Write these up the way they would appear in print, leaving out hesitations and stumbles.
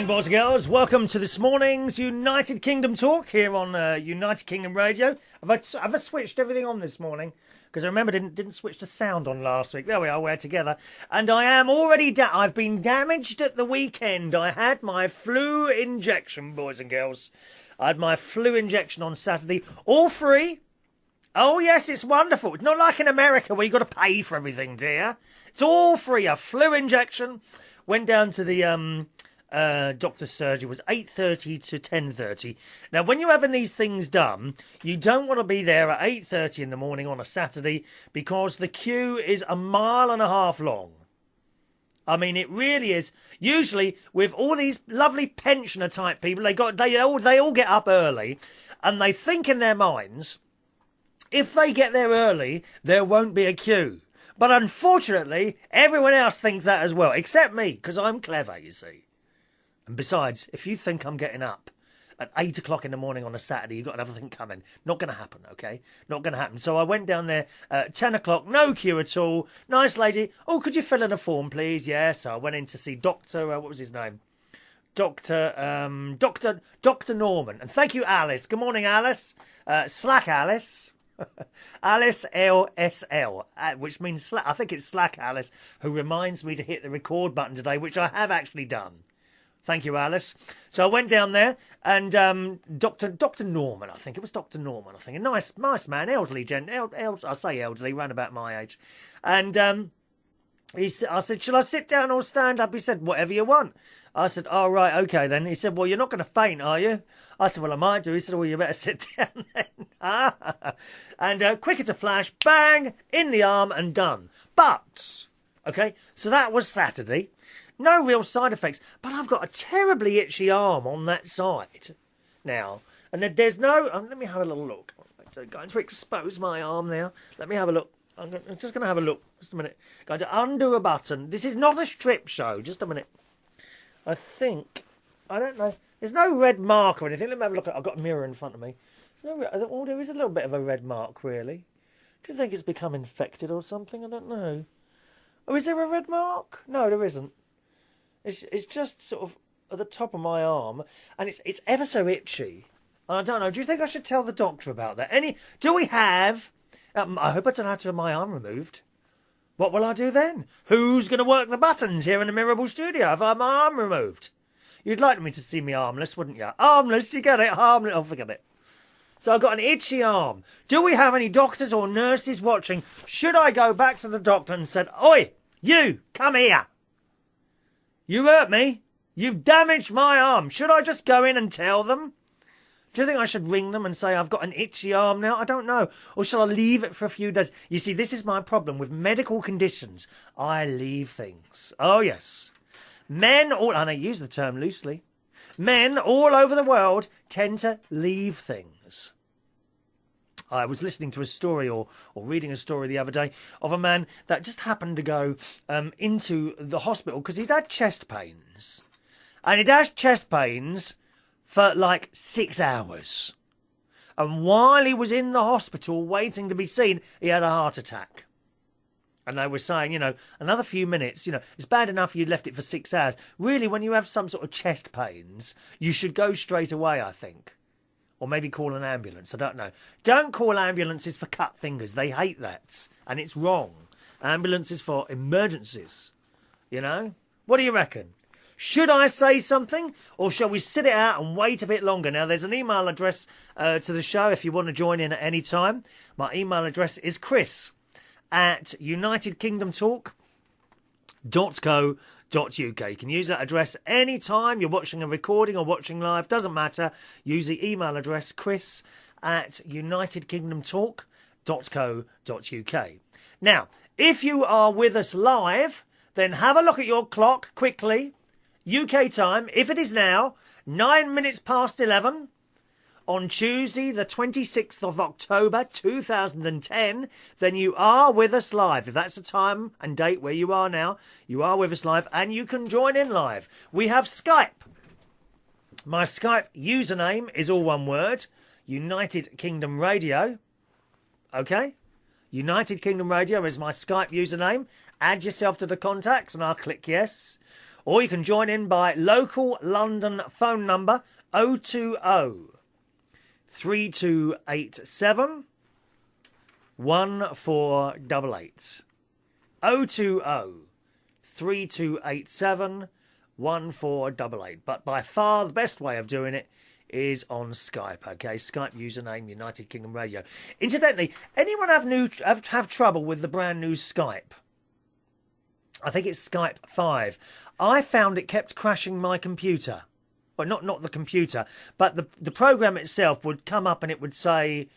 Boys and girls, welcome to this morning's United Kingdom talk here on United Kingdom Radio. Have I switched everything on this morning? Because I remember didn't switch the sound on last week. There we are, we're together. And I am already I've been damaged at the weekend. I had my flu injection, boys and girls. I had my flu injection on Saturday, all free. Oh yes, it's wonderful. It's not like in America where you've got to pay for everything, dear. It's all free. A flu injection. Went down to the doctor's surgery. Was 8:30 to 10:30. Now, when you're having these things done, you don't want to be there at 8:30 in the morning on a Saturday because the queue is 1.5 miles long. I mean, it really is. Usually, with all these lovely pensioner type people, they all get up early, and they think in their minds, if they get there early, there won't be a queue. But unfortunately, everyone else thinks that as well, except me, because I'm clever, you see. And besides, if you think I'm getting up at 8 o'clock in the morning on a Saturday, you've got another thing coming. Not going to happen, okay? Not going to happen. So I went down there at 10 o'clock, no queue at all. Nice lady. Oh, could you fill in a form, please? Yes. So I went in to see Dr. What was his name? Dr. Norman. And thank you, Alice. Good morning, Alice. Slack Alice. Alice LSL, which means Slack. I think it's Slack Alice, who reminds me to hit the record button today, which I have actually done. Thank you, Alice. So I went down there, and Dr. Norman, I think it was Dr. Norman. I think a nice man, elderly I say elderly, round about my age, and I said, "Shall I sit down or stand up?" He said, "Whatever you want." I said, "Oh, right, okay then." He said, "Well, you're not going to faint, are you?" I said, "Well, I might do." He said, "Well, you better sit down then." And quick as a flash, bang, in the arm and done. But, okay, so that was Saturday. No real side effects, but I've got a terribly itchy arm on that side now. And there's no... let me have a little look. I'm going to expose my arm now. Let me have a look. I'm just going to have a look. Just a minute. Going to undo a button. This is not a strip show. Just a minute. I think... I don't know. There's no red mark or anything. Let me have a look. I've got a mirror in front of me. Oh, there is a little bit of a red mark, really. Do you think it's become infected or something? I don't know. Oh, is there a red mark? No, there isn't. It's just sort of at the top of my arm, and it's ever so itchy. I don't know. Do you think I should tell the doctor about that? Do we have... I hope I don't have to have my arm removed. What will I do then? Who's going to work the buttons here in the Mirable studio if I have my arm removed? You'd like me to see me armless, wouldn't you? Armless, you get it? Harmless, oh, forget it. So I've got an itchy arm. Do we have any doctors or nurses watching? Should I go back to the doctor and say, "Oi, you, come here. You hurt me. You've damaged my arm." Should I just go in and tell them? Do you think I should ring them and say I've got an itchy arm now? I don't know. Or shall I leave it for a few days? You see, this is my problem with medical conditions. I leave things. Oh, yes. Men, and I use the term loosely, men all over the world tend to leave things. I was listening to a story or reading a story the other day of a man that just happened to go into the hospital because he'd had chest pains. And he'd had chest pains for like 6 hours. And while he was in the hospital waiting to be seen, he had a heart attack. And they were saying, another few minutes, it's bad enough you'd left it for 6 hours. Really, when you have some sort of chest pains, you should go straight away, I think. Or maybe call an ambulance, I don't know. Don't call ambulances for cut fingers. They hate that. And it's wrong. Ambulances for emergencies. What do you reckon? Should I say something? Or shall we sit it out and wait a bit longer? Now, there's an email address to the show if you want to join in at any time. My email address is chris@unitedkingdomtalk.co.uk. You can use that address any time you're watching a recording or watching live. Doesn't matter. Use the email address chris@unitedkingdomtalk.co.uk. Now, if you are with us live, then have a look at your clock quickly. UK time, if it is now 9 minutes past 11 on Tuesday, the 26th of October 2010, then you are with us live. If that's the time and date where you are now, you are with us live and you can join in live. We have Skype. My Skype username is all one word, United Kingdom Radio. Okay? United Kingdom Radio is my Skype username. Add yourself to the contacts and I'll click yes. Or you can join in by local London phone number 020 3287 1488. 020 3287 1488. But by far the best way of doing it is on Skype, okay? Skype username United Kingdom Radio. Incidentally, anyone have trouble with the brand new Skype? I think it's Skype 5. I found it kept crashing my computer. Well, not the computer, but the program itself would come up and it would say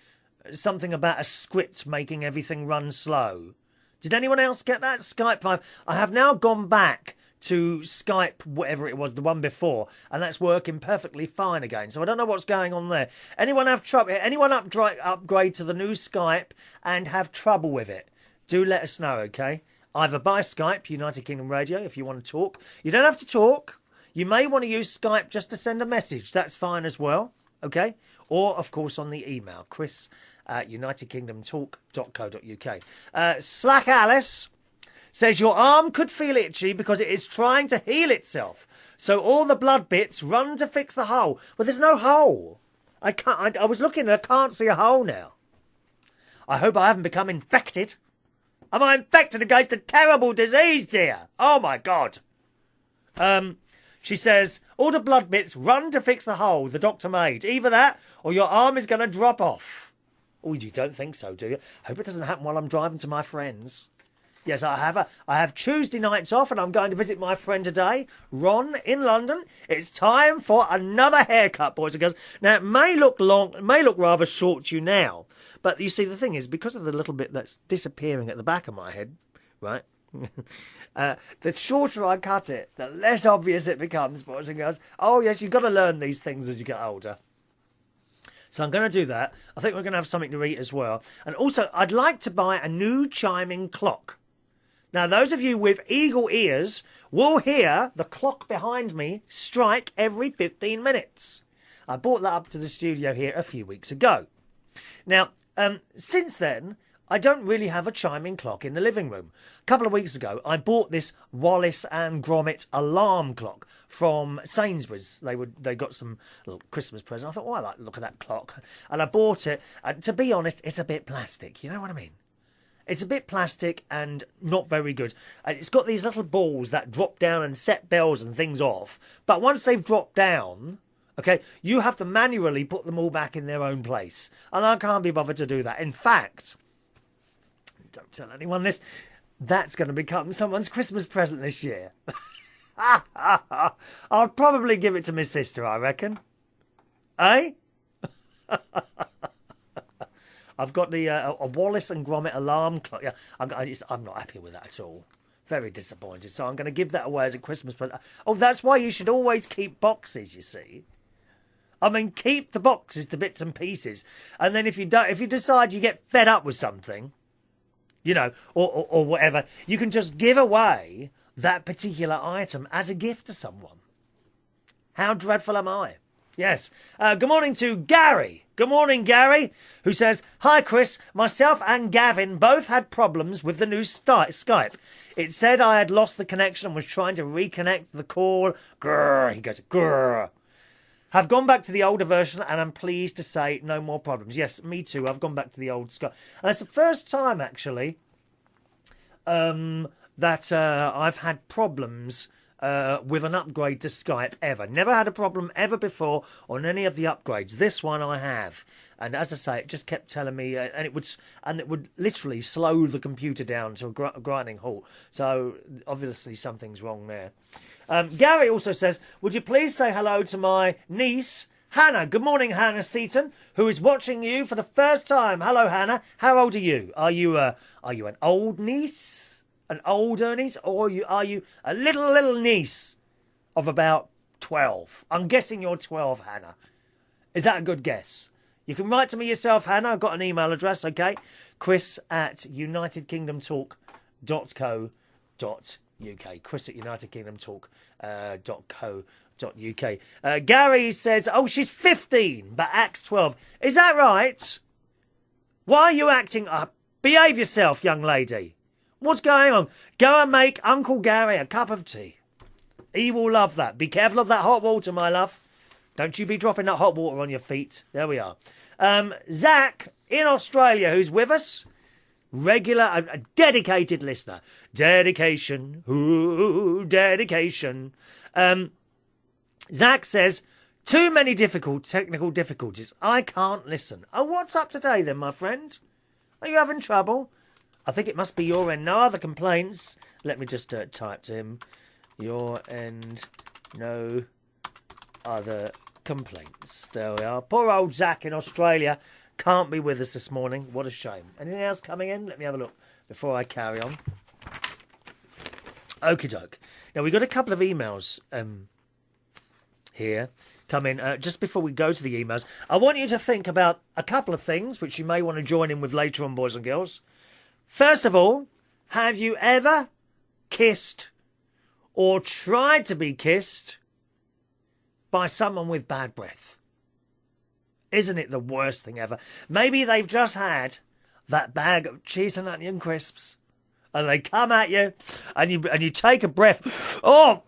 something about a script making everything run slow. Did anyone else get that? Skype 5. I have now gone back to Skype, whatever it was, the one before, and that's working perfectly fine again. So I don't know what's going on there. Anyone have trouble? Anyone upgrade to the new Skype and have trouble with it? Do let us know, okay? Either by Skype, United Kingdom Radio, if you want to talk. You don't have to talk. You may want to use Skype just to send a message. That's fine as well, okay? Or, of course, on the email, chris@unitedkingdomtalk.co.uk. Slack Alice says your arm could feel itchy because it is trying to heal itself. So all the blood bits run to fix the hole. Well, there's no hole. I was looking and I can't see a hole now. I hope I haven't become infected. Am I infected against a terrible disease, dear? Oh, my God. She says, all the blood bits run to fix the hole the doctor made. Either that or your arm is going to drop off. Oh, you don't think so, do you? Hope it doesn't happen while I'm driving to my friends. Yes, I have Tuesday nights off and I'm going to visit my friend today, Ron, in London. It's time for another haircut, boys and girls. Now, it may look long, it may look rather short to you now, but you see, the thing is, because of the little bit that's disappearing at the back of my head, right, the shorter I cut it, the less obvious it becomes, boys and girls. Oh, yes, you've got to learn these things as you get older. So I'm going to do that. I think we're going to have something to eat as well. And also, I'd like to buy a new chiming clock. Now, those of you with eagle ears will hear the clock behind me strike every 15 minutes. I brought that up to the studio here a few weeks ago. Now, since then, I don't really have a chiming clock in the living room. A couple of weeks ago, I bought this Wallace and Gromit alarm clock from Sainsbury's. They got some little Christmas present. I thought, oh, I like the look of that clock. And I bought it. And to be honest, it's a bit plastic. You know what I mean? It's a bit plastic and not very good. And it's got these little balls that drop down and set bells and things off. But once they've dropped down, okay, you have to manually put them all back in their own place. And I can't be bothered to do that. In fact, don't tell anyone this, that's going to become someone's Christmas present this year. I'll probably give it to my sister, I reckon. Eh? I've got the a Wallace and Gromit alarm clock. Yeah, I'm not happy with that at all. Very disappointed. So I'm going to give that away as a Christmas present. Oh, that's why you should always keep boxes, you see. I mean, keep the boxes to bits and pieces. And then if you decide you get fed up with something, you know, or whatever, you can just give away that particular item as a gift to someone. How dreadful am I? Yes. Good morning to Gary. Good morning, Gary, who says, hi, Chris. Myself and Gavin both had problems with the new Skype. It said I had lost the connection and was trying to reconnect the call. Grrr. He goes, grrr. Have gone back to the older version and I'm pleased to say no more problems. Yes, me too. I've gone back to the old Skype. And it's the first time, actually, that I've had problems with an upgrade to Skype ever. Never had a problem ever before on any of the upgrades. This one I have, and as I say, it just kept telling me, and it would literally slow the computer down to a grinding halt. So obviously something's wrong there. Gary also says, would you please say hello to my niece Hannah? Good morning, Hannah Seaton, who is watching you for the first time. Hello, Hannah. How old are you? Are you an old niece? An older niece, or are you a little niece of about 12? I'm guessing you're 12, Hannah. Is that a good guess? You can write to me yourself, Hannah. I've got an email address, okay? chris@unitedkingdomtalk.co.uk. chris@unitedkingdomtalk.co.uk. Gary says, oh, she's 15, but acts 12. Is that right? Why are you acting up? Behave yourself, young lady. What's going on? Go and make Uncle Gary a cup of tea. He will love that. Be careful of that hot water, my love. Don't you be dropping that hot water on your feet. There we are. Zach in Australia, who's with us. Regular, a dedicated listener. Dedication. Ooh, dedication. Zach says, too many technical difficulties. I can't listen. Oh, what's up today then, my friend? Are you having trouble? I think it must be your end. No other complaints. Let me just type to him. Your end, no other complaints. There we are. Poor old Zach in Australia can't be with us this morning. What a shame. Anything else coming in? Let me have a look before I carry on. Okie doke. Now, we've got a couple of emails here come in. Just before we go to the emails, I want you to think about a couple of things which you may want to join in with later on, boys and girls. First of all, have you ever kissed or tried to be kissed by someone with bad breath? Isn't it the worst thing ever? Maybe they've just had that bag of cheese and onion crisps and they come at you and you take a breath. Oh,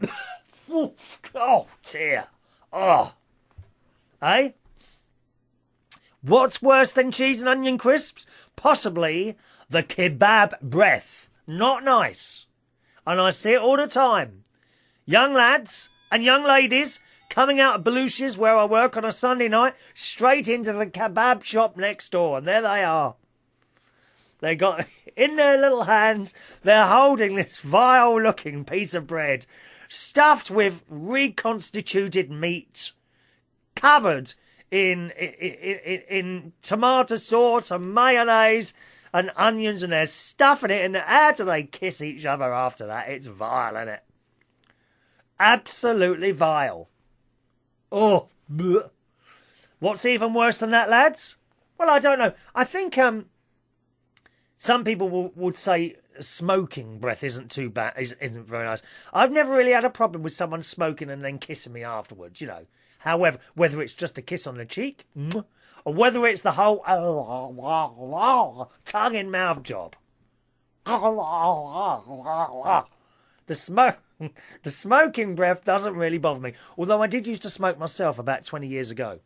oh dear. Oh. Eh? What's worse than cheese and onion crisps? Possibly the kebab breath. Not nice. And I see it all the time. Young lads and young ladies coming out of Belushi's, where I work on a Sunday night, straight into the kebab shop next door. And there they are. They got, in their little hands, they're holding this vile-looking piece of bread, stuffed with reconstituted meat, covered in tomato sauce and mayonnaise and onions, and they're stuffing it in the air till they kiss each other after that. It's vile, isn't it? Absolutely vile. Oh, bleh. What's even worse than that, lads? Well, I don't know. I think some people would say smoking breath isn't too bad, isn't very nice. I've never really had a problem with someone smoking and then kissing me afterwards, you know. However, whether it's just a kiss on the cheek, or whether it's the whole tongue-in-mouth job. The smoking breath doesn't really bother me. Although I did used to smoke myself about 20 years ago.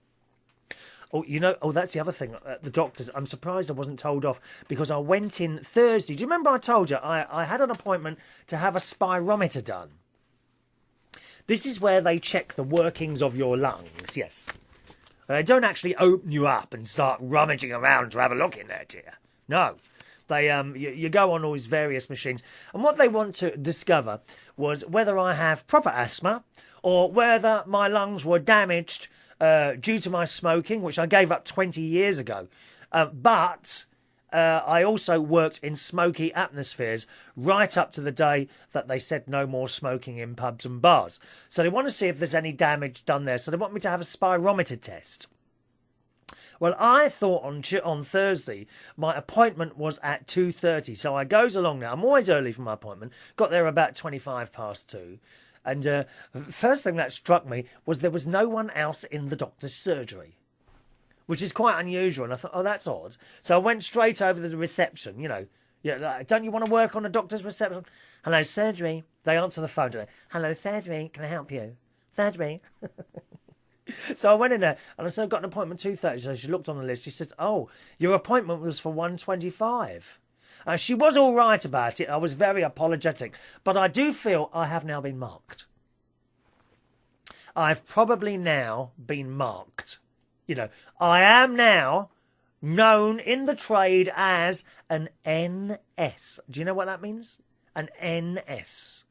Oh, you know, that's the other thing. The doctors, I'm surprised I wasn't told off because I went in Thursday. Do you remember I told you I had an appointment to have a spirometer done? This is where they check the workings of your lungs, yes. They don't actually open you up and start rummaging around to have a look in there, dear. No. They you go on all these various machines. And what they want to discover was whether I have proper asthma or whether my lungs were damaged due to my smoking, which I gave up 20 years ago. But I also worked in smoky atmospheres right up to the day that they said no more smoking in pubs and bars. So they want to see if there's any damage done there. So they want me to have a spirometer test. Well, I thought on Thursday my appointment was at 2:30, so I goes along now. I'm always early for my appointment. Got there about 2:25. And first thing that struck me was there was no one else in the doctor's surgery, which is quite unusual. And I thought, oh, that's odd. So I went straight over to the reception, you know. Yeah, like, don't you want to work on a doctor's reception? Hello, surgery. They answer the phone to me. Hello, surgery. Can I help you? Surgery. So I went in there and I said, I've got an appointment 2:30. So she looked on the list. She says, oh, your appointment was for 1:25. She was all right about it. I was very apologetic. But I do feel I have now been marked. I've probably now been marked. You know, I am now known in the trade as an NS. Do you know what that means? An NS.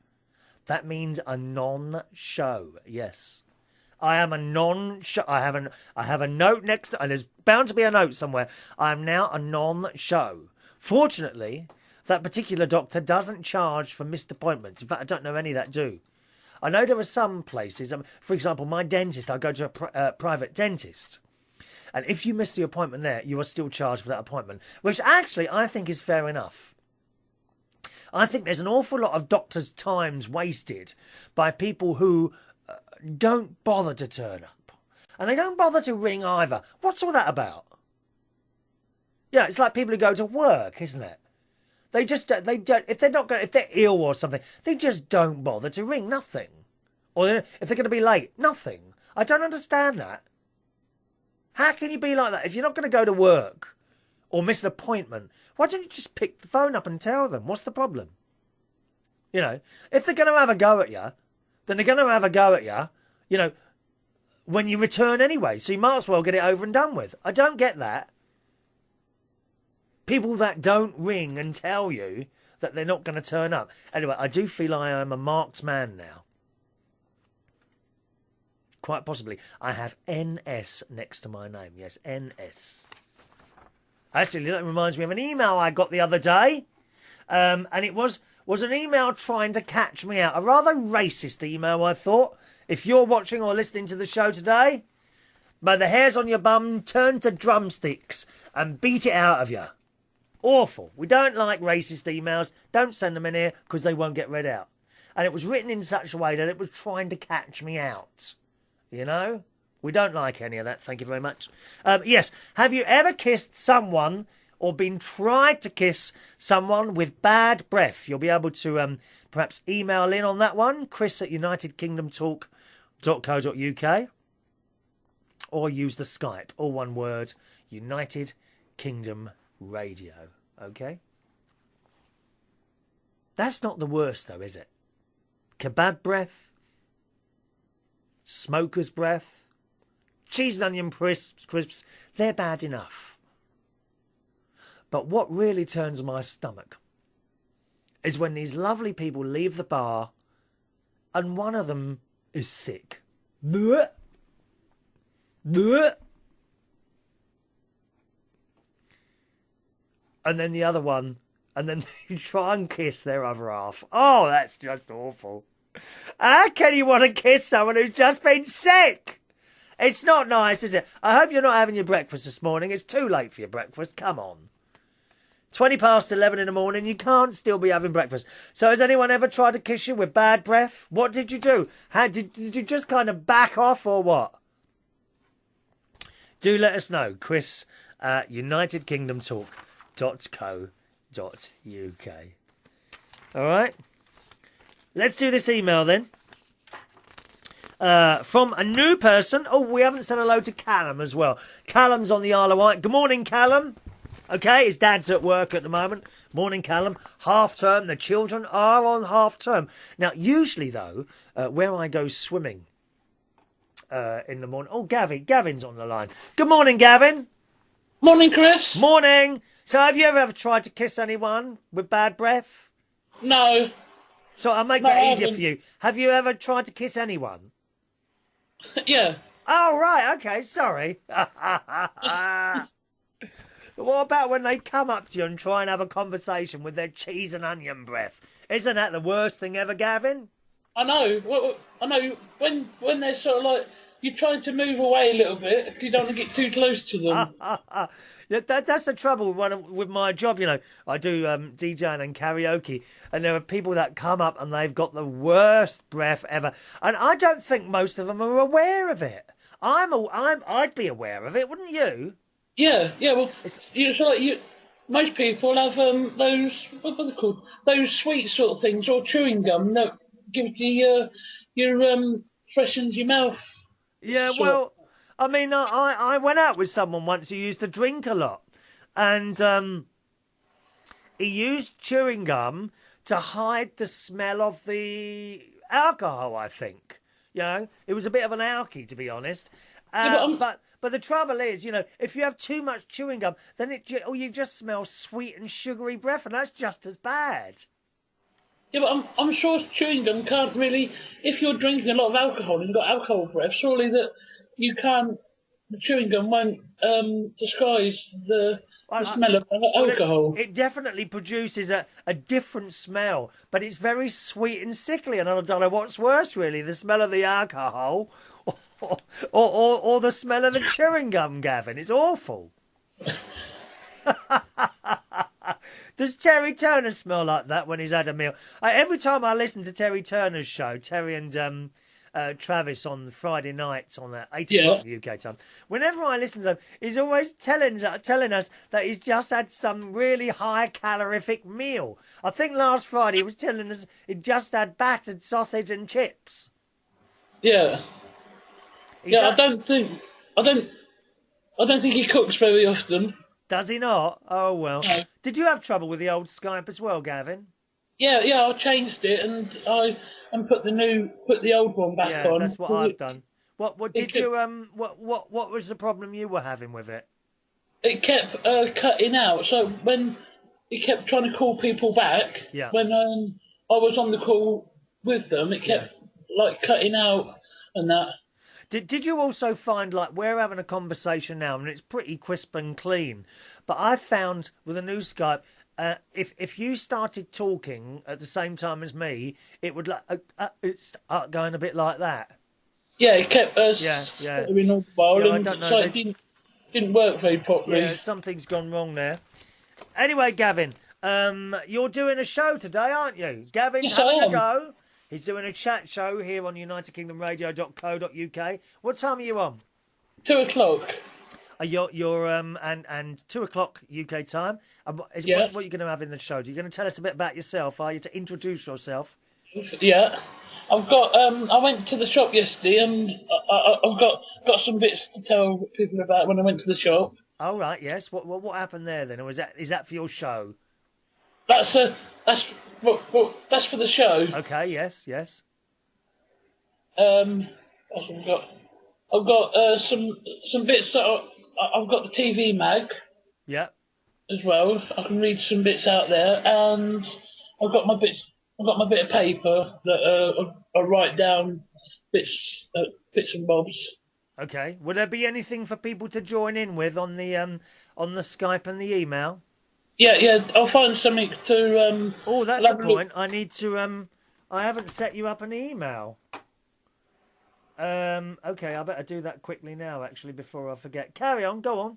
That means a non-show. Yes. I am a non-show. I have a note next to, and there's bound to be a note somewhere. I am now a non-show. Fortunately, that particular doctor doesn't charge for missed appointments. In fact, I don't know any that do. I know there are some places. For example, my dentist, I go to a private dentist. And if you miss the appointment there, you are still charged for that appointment, which actually I think is fair enough. I think there's an awful lot of doctors' times wasted by people who don't bother to turn up. And they don't bother to ring either. What's all that about? Yeah, it's like people who go to work, isn't it? They don't, if they're ill or something, they just don't bother to ring, nothing. Or if they're going to be late, nothing. I don't understand that. How can you be like that? If you're not going to go to work or miss an appointment, why don't you just pick the phone up and tell them? What's the problem? You know, if they're going to have a go at you, then they're going to have a go at you, you know, when you return anyway. So you might as well get it over and done with. I don't get that. People that don't ring and tell you that they're not going to turn up. Anyway, I do feel I am a marked man now. Quite possibly. I have NS next to my name. Yes, NS. Actually, that reminds me of an email I got the other day. And it was an email trying to catch me out. A rather racist email, I thought. If you're watching or listening to the show today, may the hairs on your bum turn to drumsticks and beat it out of you. Awful. We don't like racist emails. Don't send them in here because they won't get read out. And it was written in such a way that it was trying to catch me out. You know? We don't like any of that. Thank you very much. Yes. Have you ever kissed someone or been tried to kiss someone with bad breath? You'll be able to perhaps email in on that one. Chris at unitedkingdomtalk.co.uk, or use the Skype. All one word. United Kingdom Radio. Okay? That's not the worst though, is it? Kebab breath. Smoker's breath, cheese and onion crisps, they're bad enough. But what really turns my stomach is when these lovely people leave the bar and one of them is sick. Blech. Blech. And then the other one, and then they try and kiss their other half. Oh, that's just awful. How can you want to kiss someone who's just been sick? It's not nice, is it? I hope you're not having your breakfast this morning. It's too late for your breakfast. Come on. 11:20 in the morning, you can't still be having breakfast. So has anyone ever tried to kiss you with bad breath? What did you do? Did you just kind of back off or what? Do let us know. Chris at unitedkingdomtalk.co.uk. All right? Let's do this email then. From a new person. Oh, we haven't said hello to Callum as well. Callum's on the Isle of Wight. Good morning, Callum. Okay, his dad's at work at the moment. Morning, Callum. Half term. The children are on half term. Now, usually, though, where I go swimming in the morning... Oh, Gavin's on the line. Good morning, Gavin. Morning, Chris. Morning. So have you ever tried to kiss anyone with bad breath? No. So I'll make that easier for you. Have you ever tried to kiss anyone? Yeah. Oh, right, okay, sorry. What about when they come up to you and try and have a conversation with their cheese and onion breath? Isn't that the worst thing ever, Gavin? I know. Well, I know. When they're sort of like, you're trying to move away a little bit if you don't want to get too close to them. Yeah, that's the trouble with my job, you know. I do DJing and karaoke, and there are people that come up and they've got the worst breath ever. And I don't think most of them are aware of it. I'd be aware of it, wouldn't you? Yeah. Well, most people have those, what are they called? Those sweet sort of things, or chewing gum that give you your freshens your mouth. Yeah, well, I mean, I went out with someone once who used to drink a lot, and he used chewing gum to hide the smell of the alcohol, I think. You know, it was a bit of an alky, to be honest. But the trouble is, you know, if you have too much chewing gum, then you just smell sweet and sugary breath, and that's just as bad. Yeah, but I'm sure chewing gum can't really, if you're drinking a lot of alcohol and you've got alcohol breath, surely that you can't, the chewing gum won't disguise the smell of alcohol. It definitely produces a different smell, but it's very sweet and sickly, and I don't know what's worse, really, the smell of the alcohol or the smell of the chewing gum, Gavin. It's awful. Does Terry Turner smell like that when he's had a meal? Every time I listen to Terry Turner's show, Terry and Travis on Friday nights on 8 o'clock UK time, whenever I listen to him, he's always telling us that he's just had some really high calorific meal. I think last Friday he was telling us he'd just had battered sausage and chips. Yeah. He Yeah, does, I don't I don't think he cooks very often. does he not? Oh, well. No. Did you have trouble with the old Skype as well, Gavin? Yeah, yeah, I changed it and put the old one back Yeah, on. that's what I've done. What It did kept, you what was the problem you were having with it? it kept cutting out. So when it kept trying to call people back, Yeah. when I was on the call with them, it Yeah. kept like cutting out and that. Did you also find, like, we're having a conversation now and it's pretty crisp and clean, but I found with a new Skype, if you started talking at the same time as me, it would it start going a bit like that. Yeah, it kept Yeah, yeah, stuttering all the while, yeah. I and don't know. so it didn't work very Yeah, properly. something's gone wrong there. Anyway, Gavin, you're doing a show today, aren't you? Gavin's Yes, I having a am. go. He's doing a chat show here on UnitedKingdomRadio.co.uk. What time are you on? 2 o'clock. You're and 2 o'clock UK time. Yeah, What are you going to have in the show? Are you going to tell us a bit about yourself? Are you to introduce yourself? yeah. I've got. I went to the shop yesterday, and I've got some bits to tell people about when I went to the shop. Oh right, yes. What happened there then? Or is that for your show? That's that's that's for the show. Okay, yes, yes. What else have I got? I've got some bits that I've got the TV mag Yeah. as well. I can read some bits out there, and I've got my bits. I've got my bit of paper that I write down bits and bobs. Okay. Would there be anything for people to join in with on the Skype and the email? Yeah, yeah. I'll find something to. Oh, that's I'll a have a look. point. I need to I haven't set you up an email. Okay, I better do that quickly now, actually, before I forget. Carry on, go on.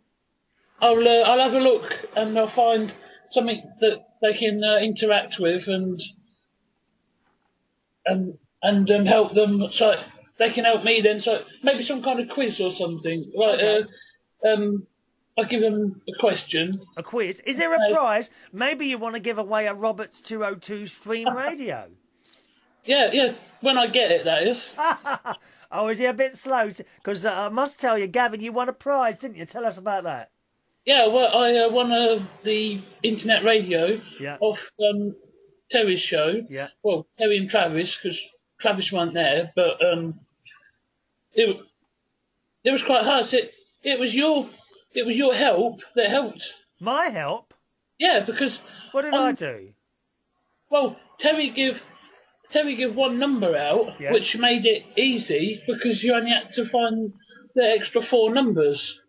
I'll have a look and I'll find something that they can interact with and help them so they can help me then. So maybe some kind of quiz or something. Right. Okay. I'll give them a question. A quiz. Is there a prize? Maybe you want to give away a Roberts 202 stream radio. Yeah, yeah. When I get it, that is. Oh, is he a bit slow? Because I must tell you, Gavin, you won a prize, didn't you? Tell us about that. Yeah, well, I won the internet radio Yeah. off Terry's show. Yeah. Well, Terry and Travis, because Travis weren't there, but it was quite hard. It was your help that helped. My help? Yeah, because What did I do? well, Terry give one number out, Yes. which made it easy because you only had to find the extra 4 numbers.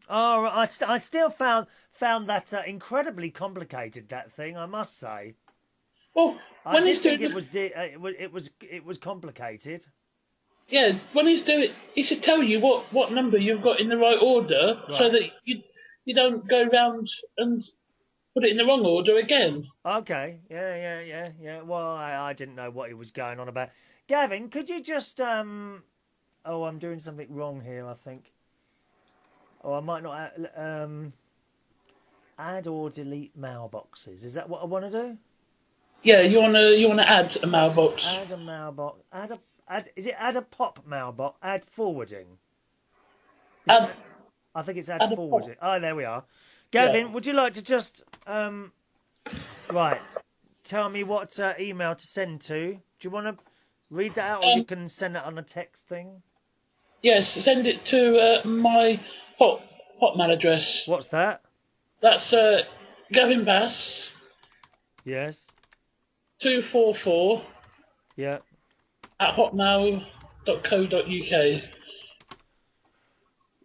Oh, I still found that incredibly complicated. That thing, I must say. Well, I when did he's think doing it was complicated. yeah, when he's doing, he should tell you what number you've got in the right order, so Right. that you don't go round and put it in the wrong order again. Okay, yeah. Well, I didn't know what he was going on about. Gavin, could you just Oh, I'm doing something wrong here, I think. Oh, I might not add or delete mailboxes. Is that what I want to do? Yeah, you wanna add a mailbox. Add a mailbox. Is it add a pop mailbox? Add forwarding. Add, I think it's add add a forwarding. pop. Oh, there we are. Gavin, Yeah. would you like to just right? Tell me what email to send to. Do you want to read that out, or you can send it on a text thing? Yes, send it to my hotmail address. What's that? That's Gavin Bass Yes. 244 Yeah. at hotmail.co.uk.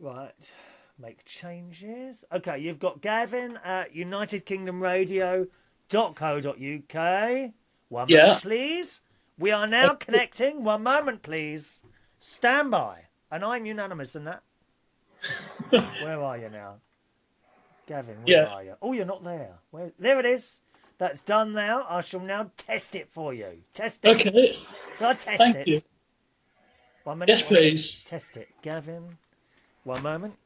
Right. Make changes. Okay, you've got Gavin at UnitedKingdomRadio.co.uk. One Yeah. moment, please. We are now connecting. One moment, please. Stand by. And I'm unanimous in that. Where are you now? Gavin, where Yeah. are you? Oh, you're not there. There it is. That's done now. I shall now test it for you. Test it. Okay. Shall I test Thank it? you. 1 minute. Yes, please. Test it. Gavin. 1 moment.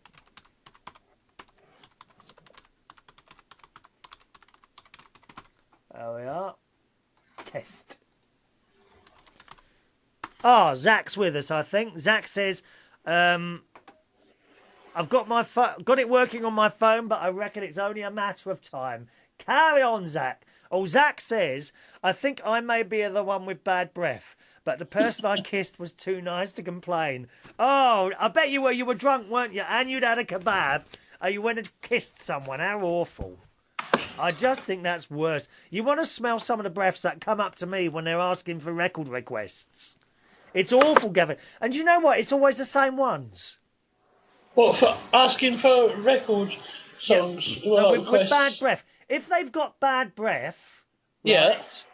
There we are. Test. Oh, Zach's with us, I think. Zach says, I've got got it working on my phone, but I reckon it's only a matter of time. Carry on, Zach. Oh, Zach says, I think I may be the one with bad breath, but the person I kissed was too nice to complain. Oh, I bet you were drunk, weren't you? And you'd had a kebab. You went and kissed someone. How awful. I just think that's worse. You want to smell some of the breaths that come up to me when they're asking for record requests. It's awful, Gavin. And you know what? It's always the same ones. What, for asking for record songs? Yeah. No, with bad breath. If they've got bad breath, right,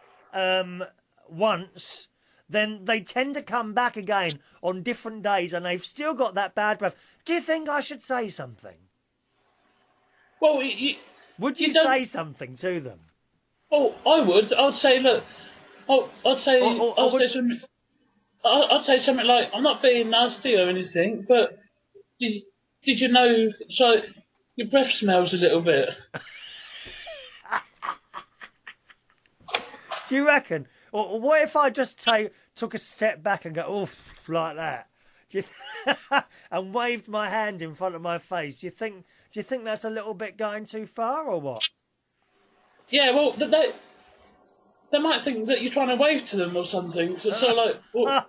once, then they tend to come back again on different days and they've still got that bad breath. Do you think I should say something? Well, would you say something to them? Oh, I would. I'd say, look, I'd say something like, I'm not being nasty or anything, but did you know, so your breath smells a little bit. Do you reckon? Or what if I just took a step back and go, oof, like that? And waved my hand in front of my face? Do you think that's a little bit going too far, or what? Yeah, well, they might think that you're trying to wave to them or something. So like, well...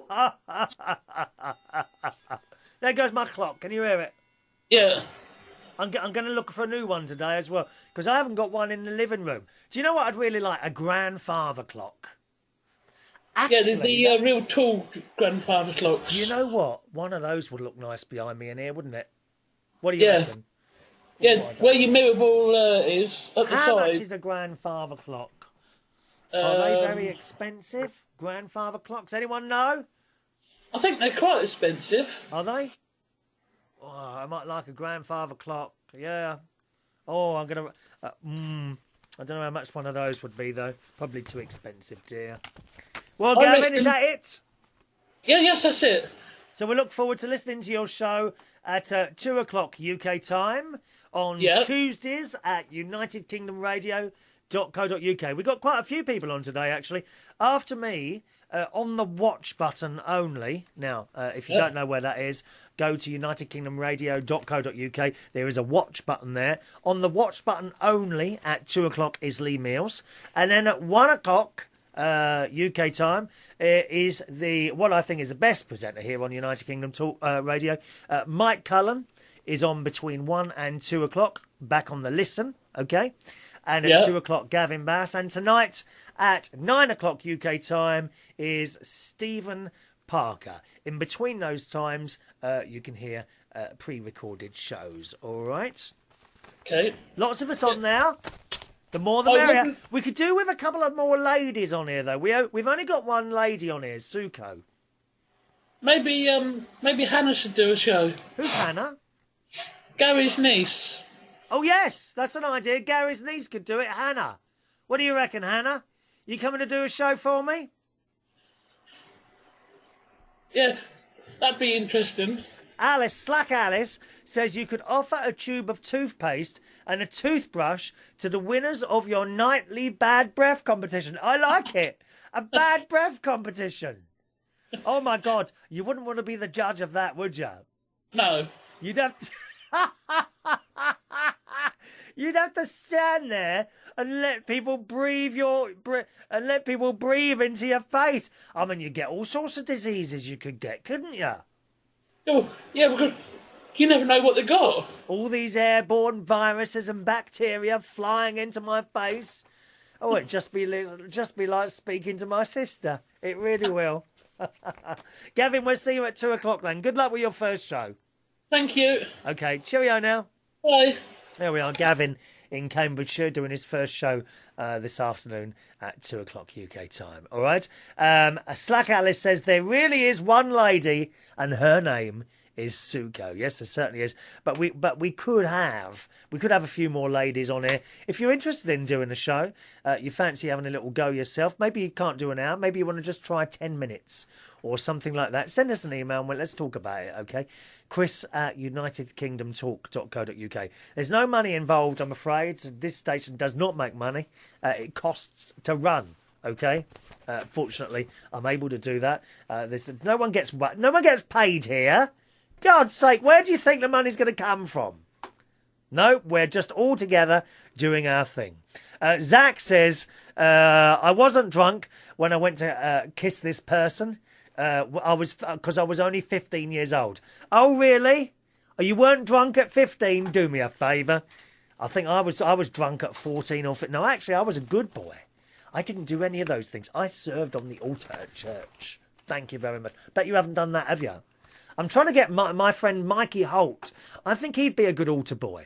There goes my clock. Can you hear it? Yeah. I'm going to look for a new one today as well, because I haven't got one in the living room. Do you know what I'd really like? A grandfather clock. Actually, the real tall grandfather clocks. Do you know what? One of those would look nice behind me in here, wouldn't it? What do you reckon? Yeah, where your mirror ball is, at the side. How much is a grandfather clock? Are they very expensive? Grandfather clocks? Anyone know? I think they're quite expensive. Are they? Oh, I might like a grandfather clock. Yeah. Oh, I'm going to... I don't know how much one of those would be, though. Probably too expensive, dear. Well, Gavin, is that it? Yeah, yes, that's it. So we look forward to listening to your show at 2 o'clock UK time on Tuesdays at UnitedKingdomRadio.co.uk. We've got quite a few people on today, actually. After me... on the watch button only. Now, if you don't know where that is, go to UnitedKingdomRadio.co.uk. There is a watch button there. On the watch button only at 2 o'clock is Lee Mills. And then at 1 o'clock UK time is what I think is the best presenter here on United Kingdom Talk Radio. Mike Cullen is on between 1 and 2 o'clock, back on the listen, okay? And at 2 o'clock, Gavin Bass. And tonight at 9 o'clock UK time is Stephen Parker. In between those times, you can hear pre-recorded shows, all right? Okay. Lots of us on now. The more the merrier. We could do with a couple of more ladies on here, though. We've only got one lady on here, Suko. Maybe Hannah should do a show. Who's Hannah? Gary's niece. Oh, yes, that's an idea. Gary's niece could do it. Hannah. What do you reckon, Hannah? You coming to do a show for me? Yeah, that'd be interesting. Slack Alice, says you could offer a tube of toothpaste and a toothbrush to the winners of your nightly bad breath competition. I like it. A bad breath competition. Oh, my God. You wouldn't want to be the judge of that, would you? No. You'd have to... You'd have to stand there and let people breathe into your face. I mean, you get all sorts of diseases you could get, couldn't you? Oh, yeah, because you never know what they got. All these airborne viruses and bacteria flying into my face. Oh, it'd just be like speaking to my sister. It really will. Gavin, we'll see you at 2 o'clock then. Good luck with your first show. Thank you. Okay, cheerio now. Bye. There we are, Gavin in Cambridgeshire doing his first show this afternoon at 2 o'clock UK time. All right. Slack Alice says there really is one lady and her name is Suko. Yes, there certainly is. But we could have a few more ladies on here. If you're interested in doing a show, you fancy having a little go yourself, maybe you can't do an hour, maybe you want to just try 10 minutes or something like that, send us an email and let's talk about it, okay? Chris at UnitedKingdomTalk.co.uk. There's no money involved, I'm afraid. This station does not make money. It costs to run, Okay, fortunately, I'm able to do that. No one gets paid here. God's sake, where do you think the money's going to come from? No, we're just all together doing our thing. Zach says, I wasn't drunk when I went to kiss this person. Because I was only 15 years old. Oh, really? Oh, you weren't drunk at 15? Do me a favour. I think I was drunk at 14 or 15. No, actually, I was a good boy. I didn't do any of those things. I served on the altar at church. Thank you very much. Bet you haven't done that, have you? I'm trying to get my friend Mikey Holt. I think he'd be a good altar boy.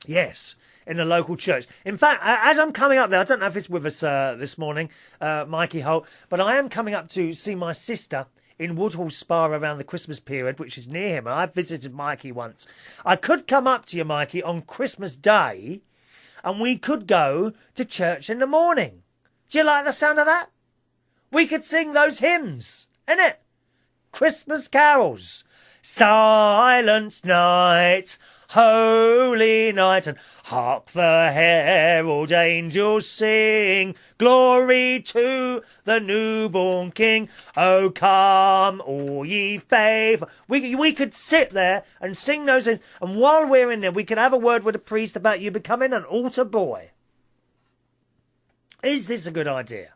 Yes, in a local church. In fact, as I'm coming up there, I don't know if it's with us this morning, Mikey Holt, but I am coming up to see my sister in Woodhall Spa around the Christmas period, which is near him. I've visited Mikey once. I could come up to you, Mikey, on Christmas Day, and we could go to church in the morning. Do you like the sound of that? We could sing those hymns, innit? Christmas carols. Silent night, holy night, and hark the herald angels sing, glory to the newborn King. Oh, come, all ye faithful. We could sit there and sing those things, and while we're in there, we could have a word with the priest about you becoming an altar boy. Is this a good idea?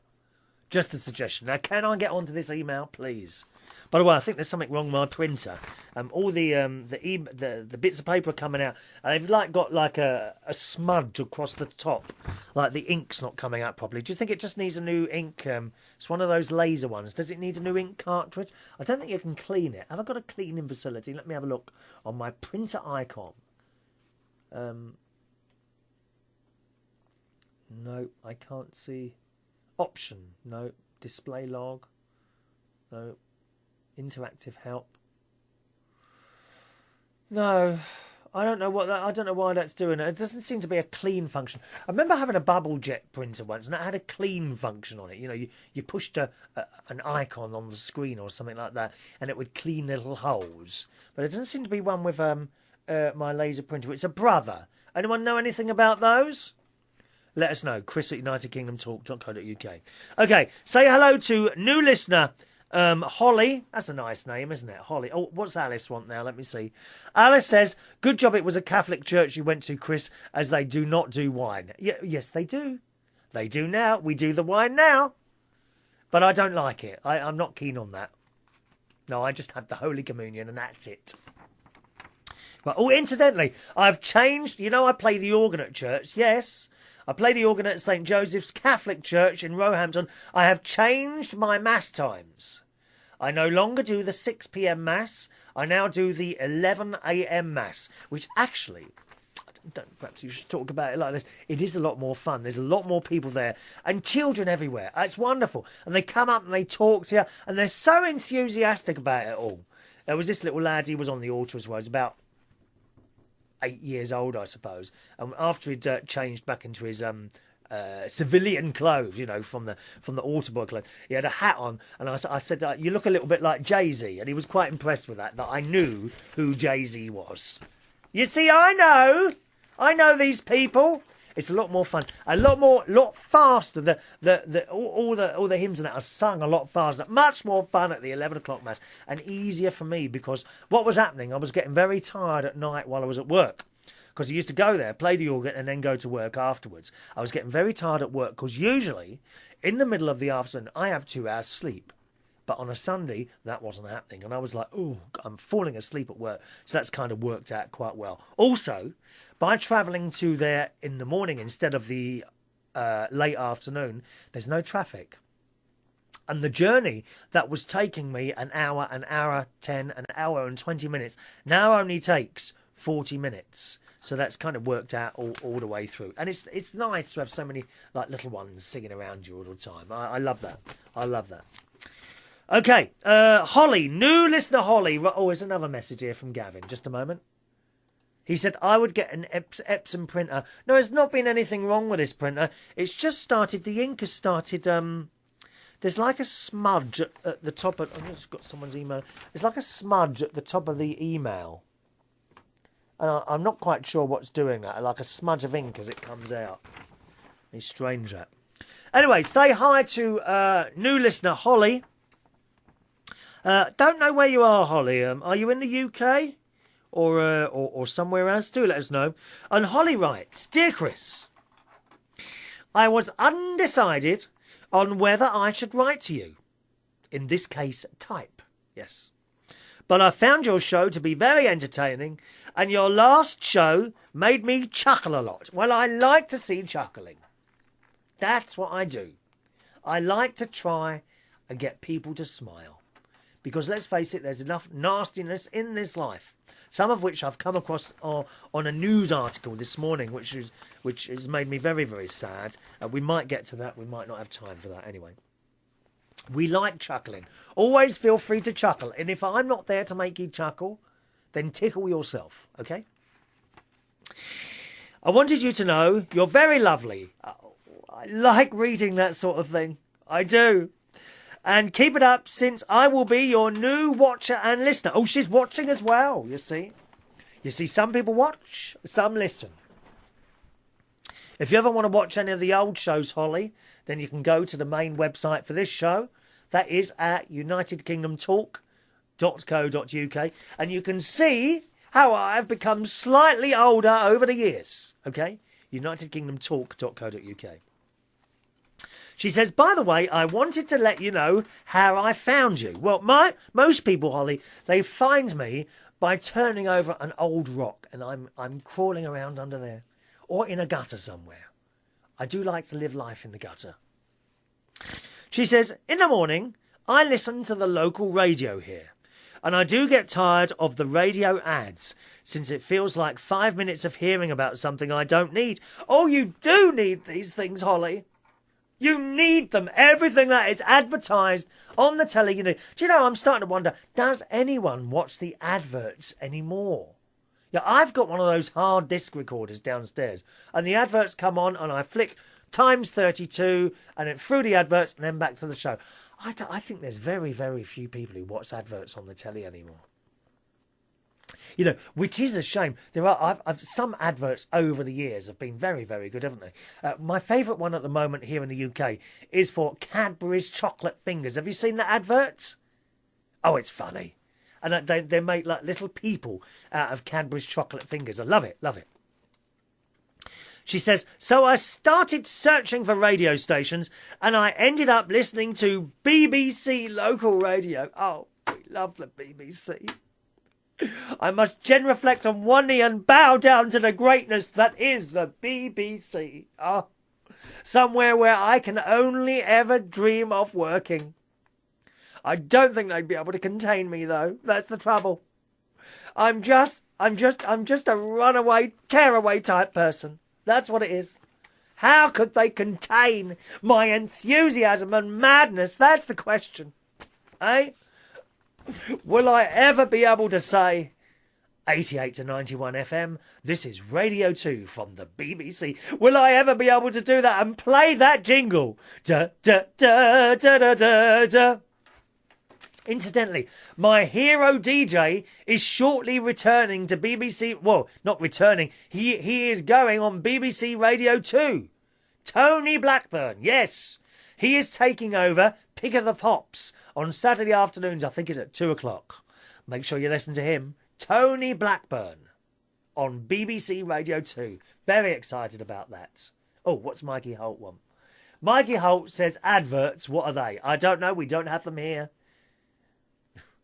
Just a suggestion. Now, can I get onto this email, please? By the way, I think there's something wrong with my printer. All the bits of paper are coming out, and they've got a smudge across the top, like the ink's not coming out properly. Do you think it just needs a new ink? It's one of those laser ones. Does it need a new ink cartridge? I don't think you can clean it. Have I got a cleaning facility? Let me have a look on my printer icon. No, I can't see. Option. No. Display log. No. Interactive help. No, I don't know I don't know why that's doing it. It doesn't seem to be a clean function. I remember having a bubble jet printer once, and it had a clean function on it. You know, you pushed an icon on the screen or something like that, and it would clean little holes. But it doesn't seem to be one with my laser printer. It's a Brother. Anyone know anything about those? Let us know. Chris at UnitedKingdomTalk.co.uk. Okay, say hello to new listener. Holly, that's a nice name, isn't it? Holly. Oh, what's Alice want now? Let me see. Alice says, good job it was a Catholic church you went to, Chris, as they do not do wine. Yes, they do. They do now. We do the wine now. But I don't like it. I'm not keen on that. No, I just had the Holy Communion and that's it. Right. Oh, incidentally, I've changed. You know I play the organ at church. Yes. I play the organ at St. Joseph's Catholic Church in Roehampton. I have changed my mass times. I no longer do the 6 p.m. mass. I now do the 11 a.m. mass, which actually, perhaps you should talk about it like this. It is a lot more fun. There's a lot more people there and children everywhere. It's wonderful. And they come up and they talk to you and they're so enthusiastic about it all. There was this little lad, he was on the altar as well. He was about 8 years old, I suppose. And after he'd changed back into his civilian clothes, you know, from the altar boy clothes, he had a hat on, and I said, "You look a little bit like Jay-Z," and he was quite impressed with that I knew who Jay-Z was. You see, I know these people. It's a lot more fun, a lot faster. All the hymns and that are sung a lot faster. Much more fun at the 11 o'clock mass, and easier for me because what was happening, I was getting very tired at night while I was at work. Because I used to go there, play the organ, and then go to work afterwards. I was getting very tired at work because usually, in the middle of the afternoon, I have 2 hours sleep. But on a Sunday, that wasn't happening. And I was like, oh, I'm falling asleep at work. So that's kind of worked out quite well. Also, by travelling to there in the morning instead of the late afternoon, there's no traffic. And the journey that was taking me an hour 10, an hour and 20 minutes, now only takes 40 minutes. So that's kind of worked out all the way through. And it's nice to have so many like little ones singing around you all the time. I love that. I love that. Okay, Holly, new listener Holly. Oh, there's another message here from Gavin. Just a moment. He said, I would get an Epson printer. No, there's not been anything wrong with this printer. It's just started, the ink has started, there's like a smudge at the top of, I've just got someone's email. There's like a smudge at the top of the email. And I'm not quite sure what's doing that, like a smudge of ink as it comes out. It's strange that. Anyway, say hi to new listener Holly. Don't know where you are, Holly. Are you in the UK or somewhere else? Do let us know. And Holly writes, Dear Chris, I was undecided on whether I should write to you. In this case, type. Yes. But I found your show to be very entertaining, and your last show made me chuckle a lot. Well, I like to see chuckling. That's what I do. I like to try and get people to smile. Because let's face it, there's enough nastiness in this life. Some of which I've come across on a news article this morning, which has made me very, very sad. We might get to that. We might not have time for that anyway. We like chuckling. Always feel free to chuckle. And if I'm not there to make you chuckle, then tickle yourself, okay? I wanted you to know you're very lovely. I like reading that sort of thing. I do. And keep it up, since I will be your new watcher and listener. Oh, she's watching as well, you see. You see, some people watch, some listen. If you ever want to watch any of the old shows, Holly, then you can go to the main website for this show. That is at unitedkingdomtalk.co.uk. And you can see how I've become slightly older over the years. Okay? unitedkingdomtalk.co.uk. She says, by the way, I wanted to let you know how I found you. Well, most people, Holly, they find me by turning over an old rock, and I'm crawling around under there, or in a gutter somewhere. I do like to live life in the gutter. She says, in the morning, I listen to the local radio here, and I do get tired of the radio ads, since it feels like 5 minutes of hearing about something I don't need. Oh, you do need these things, Holly. You need them. Everything that is advertised on the telly, you need. Do you know, I'm starting to wonder, does anyone watch the adverts anymore? Yeah, I've got one of those hard disc recorders downstairs, and the adverts come on, and I flick times 32, and then through the adverts, and then back to the show. I think there's very, very few people who watch adverts on the telly anymore. You know, which is a shame. There are some adverts over the years have been very, very good, haven't they? My favourite one at the moment here in the UK is for Cadbury's chocolate fingers. Have you seen the adverts? Oh, it's funny. And they make like little people out of Cadbury's chocolate fingers. I love it, love it. She says, so I started searching for radio stations and I ended up listening to BBC local radio. Oh, we love the BBC. I must genuflect on one knee and bow down to the greatness that is the BBC. Oh, somewhere where I can only ever dream of working. I don't think they'd be able to contain me, though. That's the trouble. I'm just a runaway, tearaway type person. That's what it is. How could they contain my enthusiasm and madness? That's the question. Eh? Will I ever be able to say 88 to 91 FM, this is Radio 2 from the BBC? Will I ever be able to do that and play that jingle? Da, da, da, da, da, da, da. Incidentally, my hero DJ is shortly returning to BBC... Well, not returning. He is going on BBC Radio 2. Tony Blackburn, yes. He is taking over Pick of the Pops on Saturday afternoons. I think it's at 2 o'clock. Make sure you listen to him. Tony Blackburn on BBC Radio 2. Very excited about that. Oh, what's Mikey Holt want? Mikey Holt says adverts. What are they? I don't know. We don't have them here.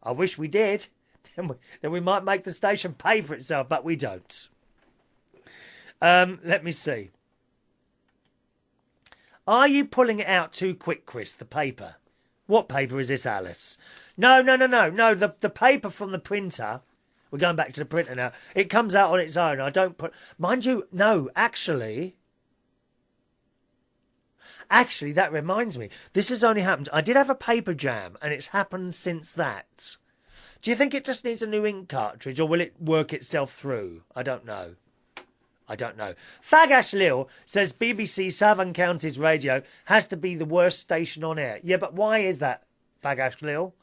I wish we did. Then we might make the station pay for itself, but we don't. Let me see. Are you pulling it out too quick, Chris, the paper? What paper is this, Alice? No, the paper from the printer. We're going back to the printer now. It comes out on its own. I don't put... Mind you, no, actually, that reminds me. This has only happened... I did have a paper jam, and it's happened since that. Do you think it just needs a new ink cartridge, or will it work itself through? I don't know. Fagash Lil says BBC Southern Counties Radio has to be the worst station on air. Yeah, but why is that, Fagash Lil?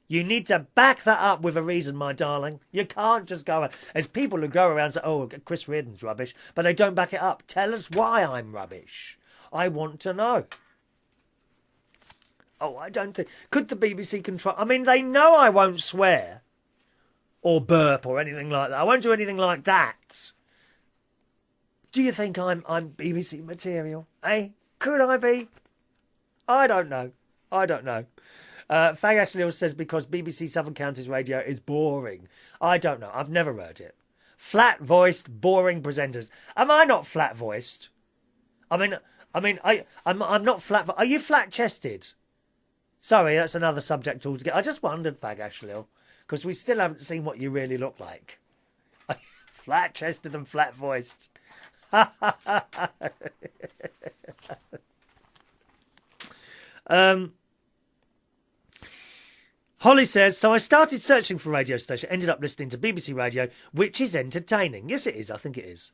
You need to back that up with a reason, my darling. You can't just go... There's people who go around and say, oh, Chris Reardon's rubbish, but they don't back it up. Tell us why I'm rubbish. I want to know. Oh, I don't think... Could the BBC control... I mean, they know I won't swear or burp or anything like that. I won't do anything like that. Do you think I'm BBC material? Eh? Could I be? I don't know. Fag Ashley says because BBC Southern Counties Radio is boring. I don't know. I've never heard it. Flat-voiced, boring presenters. Am I not flat-voiced? I'm not flat... Are you flat-chested? Sorry, that's another subject altogether. I just wondered, Fag Ashley, because we still haven't seen what you really look like. Flat-chested and flat-voiced. Holly says, so I started searching for a radio station, ended up listening to BBC Radio, which is entertaining. Yes, it is. I think it is.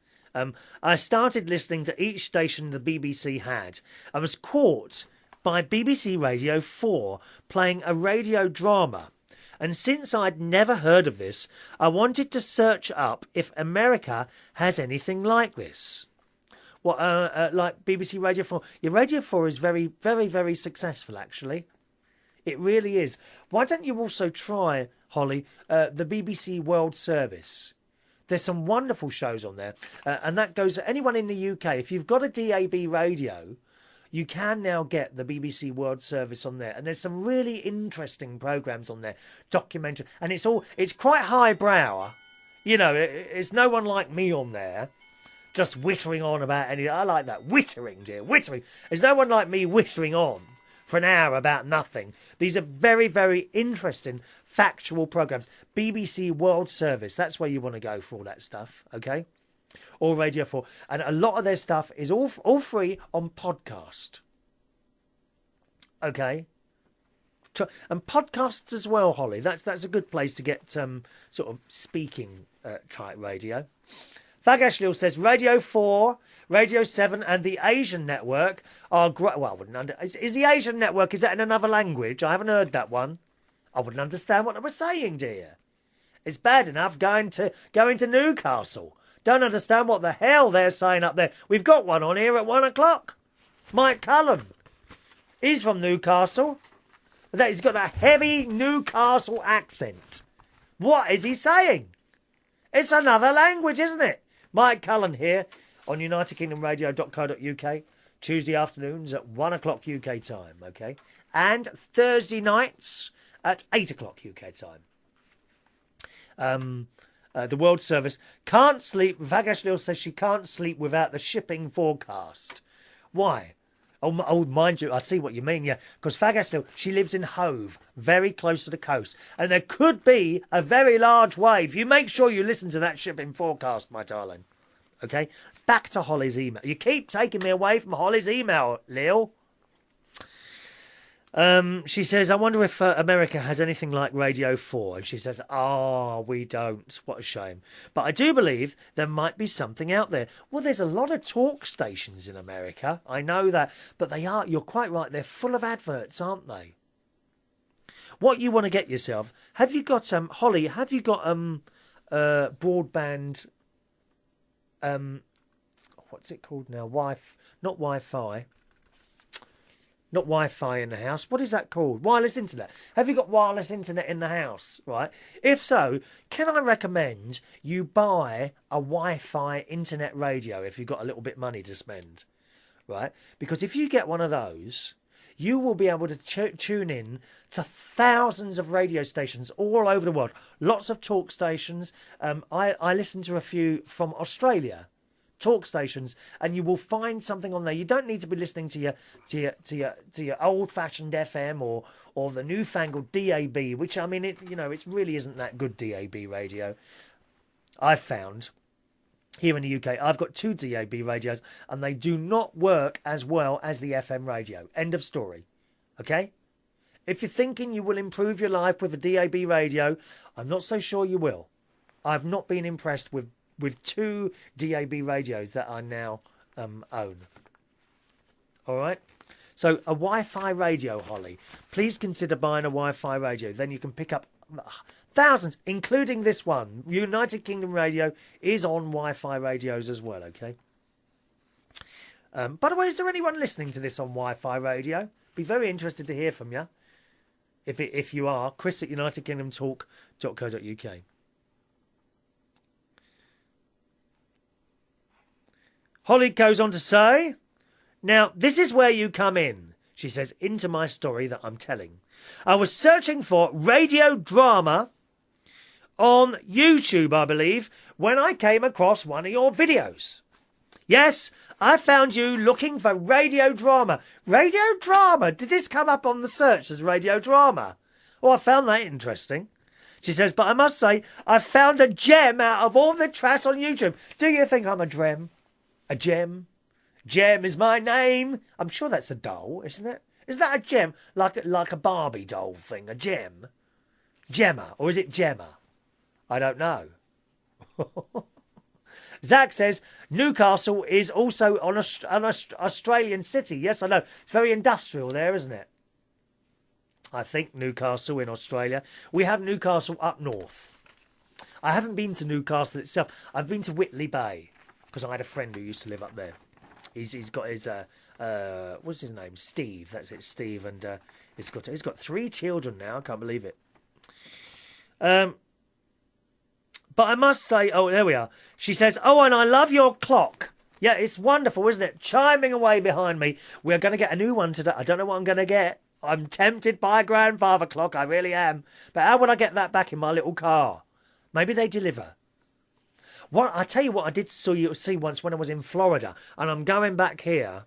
I started listening to each station the BBC had. I was caught by BBC Radio 4 playing a radio drama. And since I'd never heard of this, I wanted to search up if America has anything like this. Like BBC Radio 4. Your Radio 4 is very, very, very successful, actually. It really is. Why don't you also try, Holly, the BBC World Service? There's some wonderful shows on there. And that goes to anyone in the UK. If you've got a DAB radio, you can now get the BBC World Service on there. And there's some really interesting programmes on there. Documentary. And it's quite highbrow. You know, it's no one like me on there. Just whittering on about anything. I like that. Whittering, dear. Whittering. There's no one like me whittering on for an hour about nothing. These are very, very interesting, factual programmes. BBC World Service. That's where you want to go for all that stuff, okay? Or Radio 4. And a lot of their stuff is all free on podcast. Okay? And podcasts as well, Holly. That's a good place to get sort of speaking type radio. Fag Ashley says Radio 4, Radio 7 and the Asian Network are great. Well, I wouldn't is the Asian Network, is that in another language? I haven't heard that one. I wouldn't understand what they were saying, dear. It's bad enough going to Newcastle. Don't understand what the hell they're saying up there. We've got one on here at 1 o'clock. Mike Cullen. He's from Newcastle. He's got a heavy Newcastle accent. What is he saying? It's another language, isn't it? Mike Cullen here on UnitedKingdomRadio.co.uk. Tuesday afternoons at 1 o'clock UK time, okay? And Thursday nights at 8 o'clock UK time. The World Service can't sleep. Vagashlil says she can't sleep without the shipping forecast. Why? Oh, mind you, I see what you mean, yeah. Because Vagashlil, she lives in Hove, very close to the coast. And there could be a very large wave. You make sure you listen to that shipping forecast, my darling. Okay? Back to Holly's email. You keep taking me away from Holly's email, Lil. She says, I wonder if America has anything like Radio 4. And she says, we don't. What a shame. But I do believe there might be something out there. Well, there's a lot of talk stations in America. I know that. But you're quite right, they're full of adverts, aren't they? What you want to get yourself, have you got, Holly, have you got broadband, what's it called now? Not Wi-Fi. Not Wi-Fi in the house. What is that called? Wireless internet. Have you got wireless internet in the house? Right. If so, can I recommend you buy a Wi-Fi internet radio if you've got a little bit of money to spend? Right. Because if you get one of those, you will be able to tune in to thousands of radio stations all over the world. Lots of talk stations. I listen to a few from Australia. Talk stations, and you will find something on there. You don't need to be listening to your old-fashioned FM or the newfangled DAB, which I mean, it really isn't that good DAB radio. I've found here in the UK, I've got 2 DAB radios, and they do not work as well as the FM radio. End of story. Okay? If you're thinking you will improve your life with a DAB radio, I'm not so sure you will. I've not been impressed with 2 DAB radios that I now own. All right? So a Wi-Fi radio, Holly. Please consider buying a Wi-Fi radio. Then you can pick up thousands, including this one. United Kingdom Radio is on Wi-Fi radios as well, okay? By the way, is there anyone listening to this on Wi-Fi radio? Be very interested to hear from you. If you are, Chris at unitedkingdomtalk.co.uk. Holly goes on to say, now, this is where you come in, she says, into my story that I'm telling. I was searching for radio drama on YouTube, I believe, when I came across one of your videos. Yes, I found you looking for radio drama. Radio drama? Did this come up on the search as radio drama? Oh, I found that interesting. She says, but I must say, I found a gem out of all the trash on YouTube. Do you think I'm a gem? A gem? Gem is my name. I'm sure that's a doll, isn't it? Is that a gem? Like a Barbie doll thing, a gem? Gemma, or is it Gemma? I don't know. Zach says, Newcastle is also an Australian city. Yes, I know. It's very industrial there, isn't it? I think Newcastle in Australia. We have Newcastle up north. I haven't been to Newcastle itself. I've been to Whitley Bay because I had a friend who used to live up there. He's got his what's his name? Steve. That's it, Steve, and he's got 3 children now. I can't believe it. But I must say, oh, there we are. She says, oh, and I love your clock. Yeah, it's wonderful, isn't it? Chiming away behind me. We're going to get a new one today. I don't know what I'm going to get. I'm tempted by a grandfather clock. I really am. But how would I get that back in my little car? Maybe they deliver. Well, I tell you what I did see once when I was in Florida. And I'm going back here,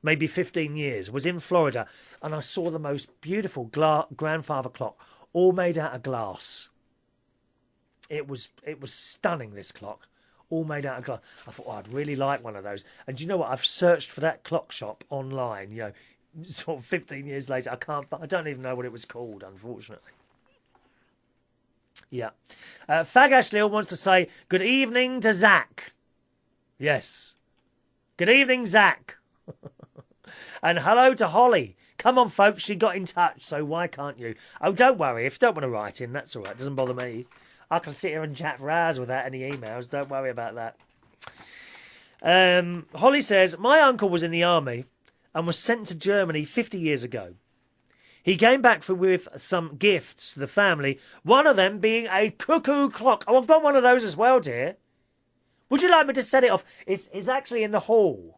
maybe 15 years. I was in Florida and I saw the most beautiful grandfather clock, all made out of glass. It was stunning, this clock, all made out of glass. I thought, oh, I'd really like one of those. And do you know what? I've searched for that clock shop online, you know, sort of 15 years later. I don't even know what it was called, unfortunately. Yeah. Fag Ashley wants to say, good evening to Zach. Yes. Good evening, Zach. And hello to Holly. Come on, folks, she got in touch, so why can't you? Oh, don't worry. If you don't want to write in, that's all right. It doesn't bother me. I can sit here and chat for hours without any emails. Don't worry about that. Holly says, my uncle was in the army and was sent to Germany 50 years ago. He came back with some gifts to the family, one of them being a cuckoo clock. Oh, I've got one of those as well, dear. Would you like me to set it off? It's actually in the hall.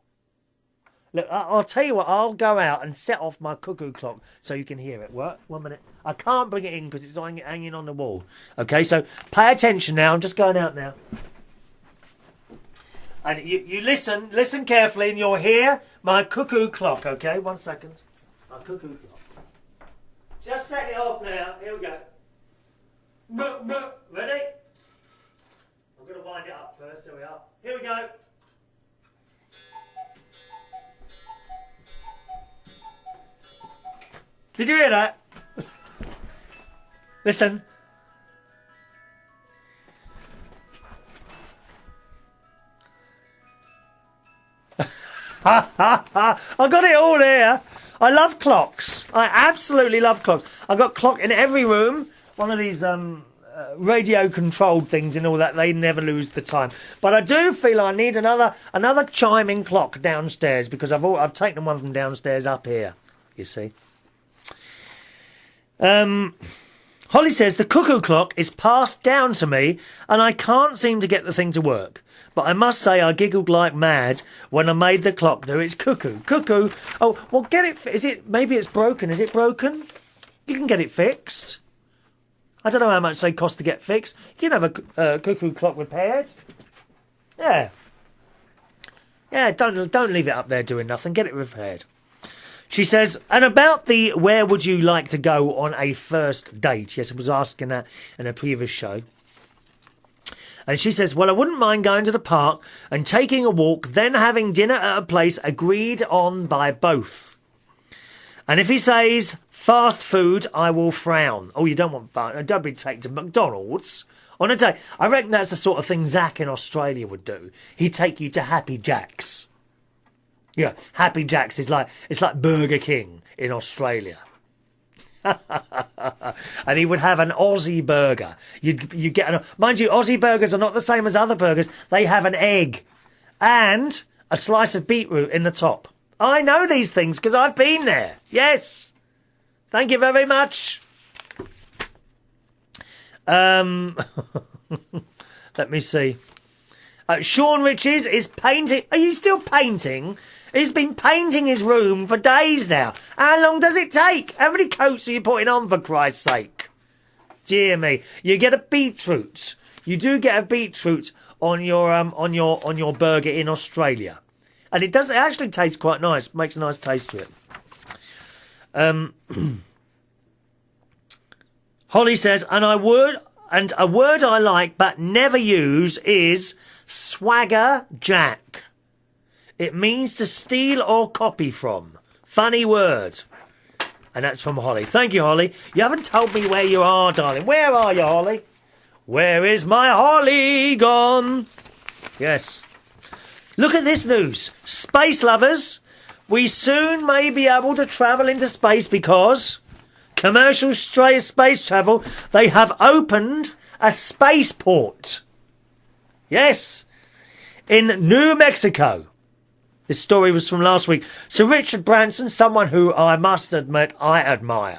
Look, I'll tell you what, I'll go out and set off my cuckoo clock so you can hear it. What? 1 minute. I can't bring it in because it's hanging on the wall. Okay, so pay attention now. I'm just going out now. And you listen carefully, and you'll hear my cuckoo clock, okay? 1 second. My cuckoo clock. Just set it off now. Here we go. Ready? I'm going to wind it up first. There we are. Here we go. Did you hear that? Listen. I got it all here. I love clocks. I absolutely love clocks. I've got a clock in every room. One of these radio-controlled things and all that. They never lose the time. But I do feel I need another chiming clock downstairs because I've taken one from downstairs up here. You see. Holly says, the cuckoo clock is passed down to me and I can't seem to get the thing to work. But I must say I giggled like mad when I made the clock do its cuckoo. Cuckoo. Oh, well, get it. Maybe it's broken. Is it broken? You can get it fixed. I don't know how much they cost to get fixed. You can have a cuckoo clock repaired. Yeah. Yeah, don't leave it up there doing nothing. Get it repaired. She says, and about the where would you like to go on a first date? Yes, I was asking that in a previous show. And she says, well, I wouldn't mind going to the park and taking a walk, then having dinner at a place agreed on by both. And if he says fast food, I will frown. Oh, you don't want fun. Don't be taken to McDonald's on a date. I reckon that's the sort of thing Zach in Australia would do. He'd take you to Happy Jack's. Yeah, Happy Jack's is it's like Burger King in Australia. And he would have an Aussie burger. You get mind you, Aussie burgers are not the same as other burgers. They have an egg and a slice of beetroot in the top. I know these things because I've been there. Yes. Thank you very much. Let me see. Sean Riches is painting. Are you still painting? He's been painting his room for days now. How long does it take? How many coats are you putting on, for Christ's sake? Dear me. You get a beetroot. You do get a beetroot on your burger in Australia. And it actually tastes quite nice. Makes a nice taste to it. Holly says, a word I like but never use is swagger jack. It means to steal or copy from. Funny word. And that's from Holly. Thank you, Holly. You haven't told me where you are, darling. Where are you, Holly? Where is my Holly gone? Yes. Look at this news. Space lovers, we soon may be able to travel into space because commercial space travel, they have opened a spaceport. Yes. In New Mexico. This story was from last week. Sir Richard Branson, someone who I must admit I admire.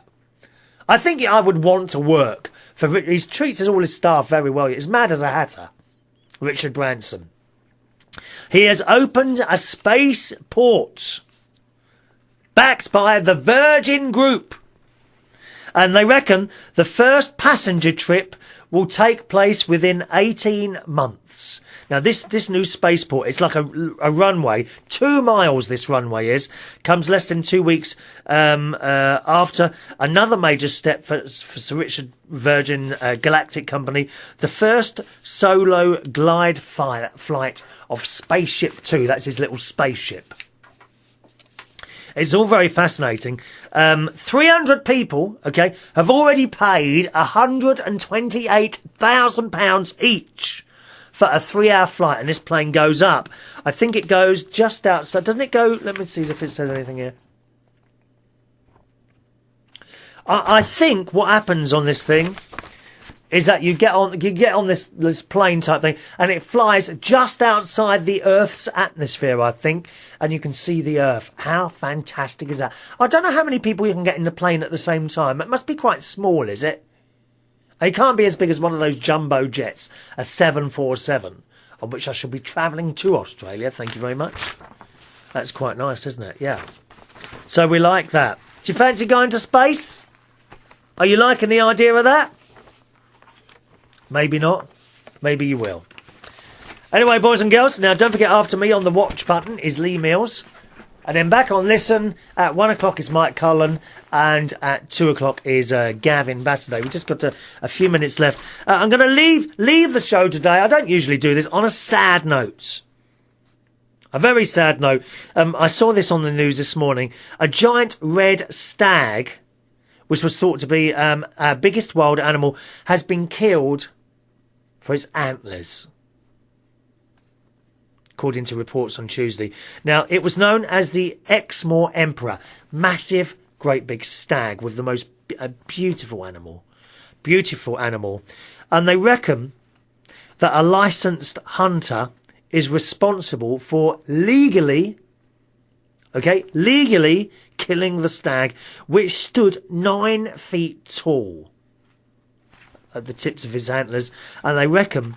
I think I would want to work for He treats all his staff very well. He's mad as a hatter. Richard Branson. He has opened a spaceport backed by the Virgin Group. And they reckon the first passenger trip will take place within 18 months. Now, this new spaceport, it's like a runway. 2 miles this runway is. Comes less than 2 weeks after another major step for Sir Richard Virgin Galactic Company. The first solo glide flight of Spaceship 2. That's his little spaceship. It's all very fascinating. 300 people, okay, have already paid £128,000 each for a 3-hour flight, and this plane goes up. I think it goes just outside. Doesn't it go? Let me see if it says anything here. I think what happens on this thing is that you get on this plane type thing, and it flies just outside the Earth's atmosphere, I think, and you can see the Earth. How fantastic is that? I don't know how many people you can get in the plane at the same time. It must be quite small, is it? It can't be as big as one of those jumbo jets, a 747, on which I shall be travelling to Australia. Thank you very much. That's quite nice, isn't it? Yeah. So we like that. Do you fancy going to space? Are you liking the idea of that? Maybe not. Maybe you will. Anyway, boys and girls, now don't forget after me on the watch button is Lee Mills. And then back on listen at 1 o'clock is Mike Cullen. And at 2 o'clock is Gavin Bassaday. We've just got a few minutes left. I'm going to leave the show today. I don't usually do this on a sad note. A very sad note. I saw this on the news this morning. A giant red stag, which was thought to be our biggest wild animal, has been killed for its antlers, according to reports on Tuesday. Now, it was known as the Exmoor Emperor. Massive, great big stag with the most beautiful animal. Beautiful animal. And they reckon that a licensed hunter is responsible for legally killing the stag, which stood 9 feet tall at the tips of his antlers. And they reckon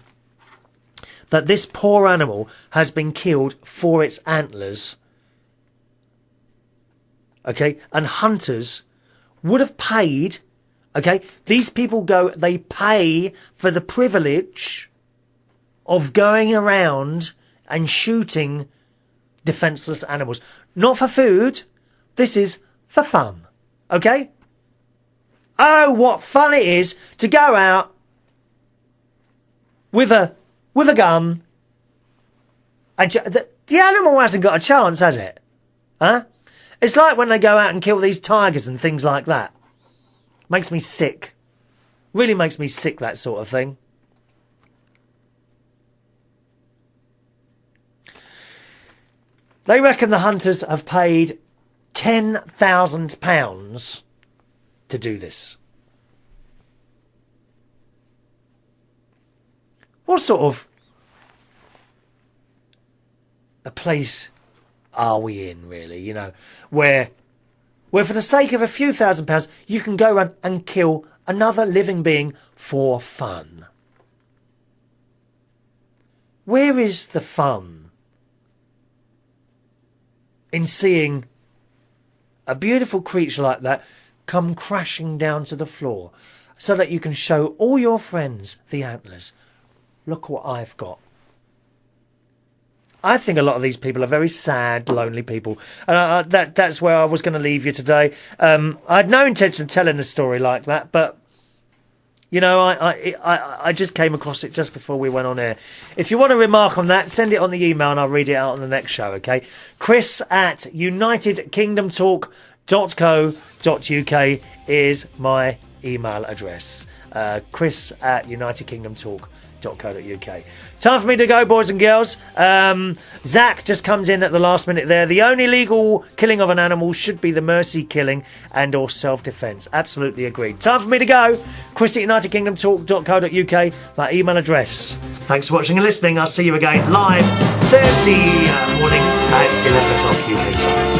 that this poor animal has been killed for its antlers. Okay, and hunters would have paid. Okay, these people they pay for the privilege of going around and shooting defenceless animals. Not for food. This is for fun. Okay? Oh, what fun it is to go out with a gun. And the animal hasn't got a chance, has it? Huh? It's like when they go out and kill these tigers and things like that. Makes me sick. Really makes me sick, that sort of thing. They reckon the hunters have paid £10,000 to do this. What sort of a place are we in, really, you know, where for the sake of a few £1,000s, you can go around and kill another living being for fun? Where is the fun in seeing a beautiful creature like that come crashing down to the floor so that you can show all your friends the antlers? Look what I've got. I think a lot of these people are very sad, lonely people. And that's where I was going to leave you today. I had no intention of telling a story like that, but, you know, I just came across it just before we went on air. If you want to remark on that, send it on the email and I'll read it out on the next show, OK? Chris@unitedkingdomtalk.co.uk is my email address. Chris@unitedkingdomtalk.co.uk. Time for me to go, boys and girls. Zach just comes in at the last minute there. The only legal killing of an animal should be the mercy killing and or self-defence. Absolutely agreed. Time for me to go. Chris@unitedkingdomtalk.co.uk, my email address. Thanks for watching and listening. I'll see you again live Thursday morning at 11 o'clock UK time.